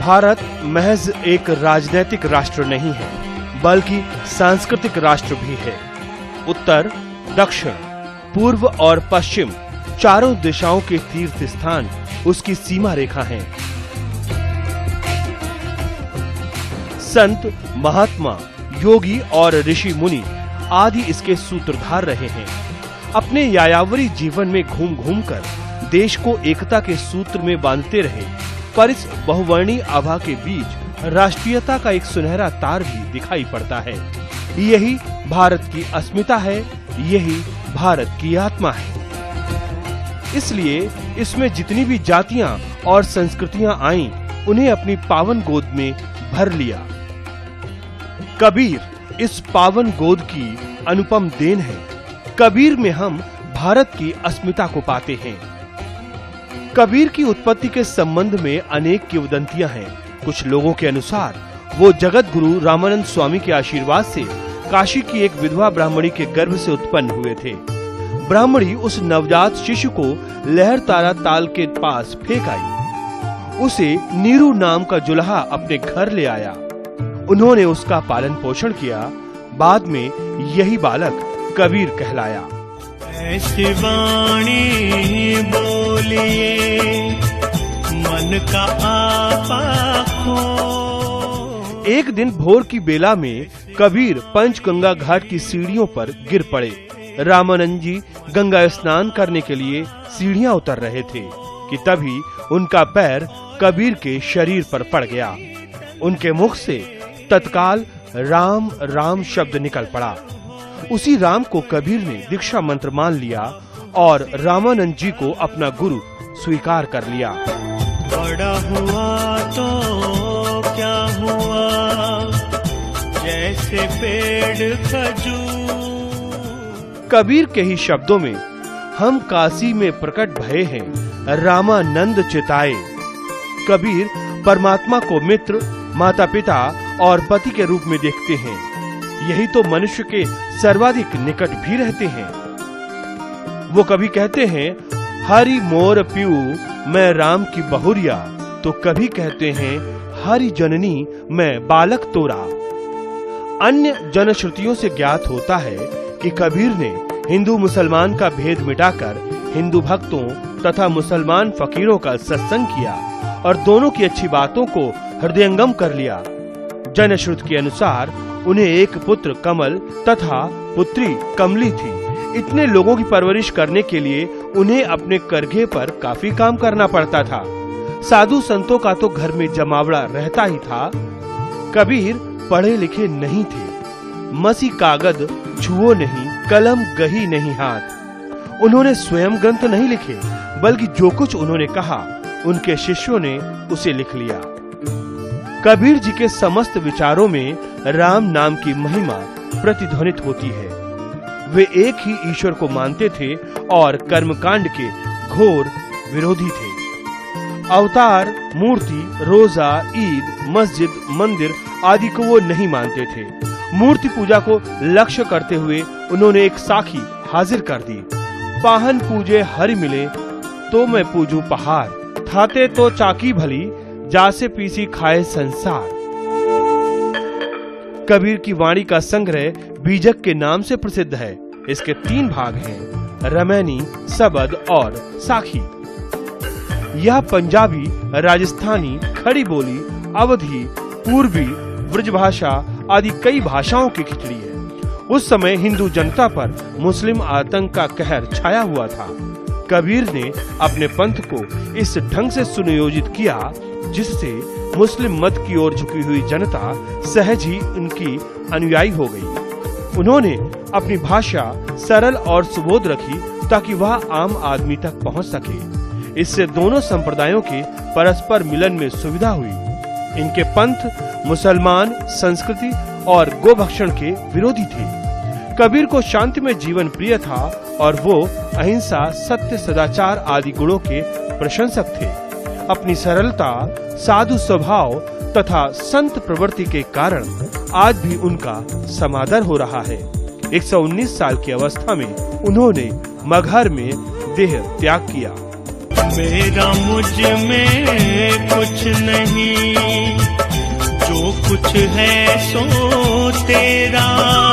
भारत महज एक राजनीतिक राष्ट्र नहीं है, बल्कि सांस्कृतिक राष्ट्र भी है। उत्तर, दक्षिण, पूर्व और पश्चिम चारों दिशाओं के तीर्थ स्थान उसकी सीमा रेखा हैं। संत, महात्मा, योगी और ऋषि मुनि आदि इसके सूत्रधार रहे हैं। अपने यायावरी जीवन में घूम घूम कर देश को एकता के सूत्र में बांधते रहे, पर इस बहुवर्णीय आभा के बीच राष्ट्रीयता का एक सुनहरा तार भी दिखाई पड़ता है। यही भारत की अस्मिता है, यही भारत की आत्मा है। इसलिए इसमें जितनी भी जातियां और संस्कृतियां आईं, उन्हें अपनी पावन गोद में भर लिया। कबीर इस पावन गोद की अनुपम देन है। कबीर में हम भारत की अस्मिता को पाते हैं। कबीर की उत्पत्ति के संबंध में अनेक किंवदंतियां हैं। कुछ लोगों के अनुसार वो जगत गुरु रामानंद स्वामी के आशीर्वाद से काशी की एक विधवा ब्राह्मणी के गर्भ से उत्पन्न हुए थे। ब्राह्मणी उस नवजात शिशु को लहर तारा ताल के पास फेंक आई। उसे नीरू नाम का जुल्हा अपने घर ले आया। उन्होंने उसका पालन पोषण किया। बाद में यही बालक कबीर कहलाया। ऐसी वाणी बोलिए मन का आपा खो। एक दिन भोर की बेला में कबीर पंचगंगा घाट की सीढ़ियों पर गिर पड़े। रामानंद जी गंगा स्नान करने के लिए सीढ़ियां उतर रहे थे कि तभी उनका पैर कबीर के शरीर पर पड़ गया। उनके मुख से तत्काल राम राम शब्द निकल पड़ा। उसी राम को कबीर ने दीक्षा मंत्र मान लिया और रामानंद जी को अपना गुरु स्वीकार कर लिया। बड़ा हुआ तो क्या हुआ, जैसे पेड़ खजूर। कबीर के ही शब्दों में, हम काशी में प्रकट भये हैं, रामानंद चिताए। कबीर परमात्मा को मित्र, माता पिता और पति के रूप में देखते हैं। यही तो मनुष्य के सर्वाधिक निकट भी रहते हैं। वो कभी कहते हैं, हरि मोर पियू मैं राम की बहुरिया, तो कभी कहते हैं, हरि जननी मैं बालक तोरा। अन्य जनश्रुतियों से ज्ञात होता है कि कबीर ने हिंदू मुसलमान का भेद मिटाकर हिंदू भक्तों तथा मुसलमान फकीरों का सत्संग किया और दोनों की अच्छी बातों को हृदयंगम कर लिया। जनश्रुति के अनुसार उन्हें एक पुत्र कमल तथा पुत्री कमली थी। इतने लोगों की परवरिश करने के लिए उन्हें अपने करघे पर काफी काम करना पड़ता था। साधु संतों का तो घर में जमावड़ा रहता ही था। कबीर पढ़े लिखे नहीं थे। मसी कागज छुओ नहीं, कलम गही नहीं हाथ। उन्होंने स्वयं ग्रंथ नहीं लिखे, बल्कि जो कुछ उन्होंने कहा उनके शिष्यों ने उसे लिख लिया। कबीर जी के समस्त विचारों में राम नाम की महिमा प्रतिध्वनित होती है। वे एक ही ईश्वर को मानते थे और कर्मकांड के घोर विरोधी थे। अवतार, मूर्ति, रोजा, ईद, मस्जिद, मंदिर आदि को वो नहीं मानते थे। मूर्ति पूजा को लक्ष्य करते हुए उन्होंने एक साखी हाजिर कर दी। पाहन पूजे हरि मिले तो मैं पूजू पहाड़, थाते तो चाकी भली जासे पीसी खाए संसार। कबीर की वाणी का संग्रह बीजक के नाम से प्रसिद्ध है। इसके 3 भाग हैं, रमैनी, सबद और साखी। यह पंजाबी, राजस्थानी, खड़ी बोली, अवधी, पूर्वी, ब्रजभाषा आदि कई भाषाओं की खिचड़ी है। उस समय हिंदू जनता पर मुस्लिम आतंक का कहर छाया हुआ था। कबीर ने अपने पंथ को इस ढंग से सुनियोजित किया जिससे मुस्लिम मत की ओर झुकी हुई जनता सहज ही उनकी अनुयायी हो गई। उन्होंने अपनी भाषा सरल और सुबोध रखी ताकि वह आम आदमी तक पहुंच सके। इससे दोनों संप्रदायों के परस्पर मिलन में सुविधा हुई। इनके पंथ मुसलमान संस्कृति और गोभक्षण के विरोधी थे। कबीर को शांति में जीवन प्रिय था और वो अहिंसा, सत्य, सदाचार आदि गुणों के प्रशंसक थे। अपनी सरलता, साधु स्वभाव तथा संत प्रवृत्ति के कारण आज भी उनका समादर हो रहा है। 119 साल की अवस्था में उन्होंने मगहर में देह त्याग किया। मेरा मुझ में कुछ नहीं, जो कुछ है सो तेरा।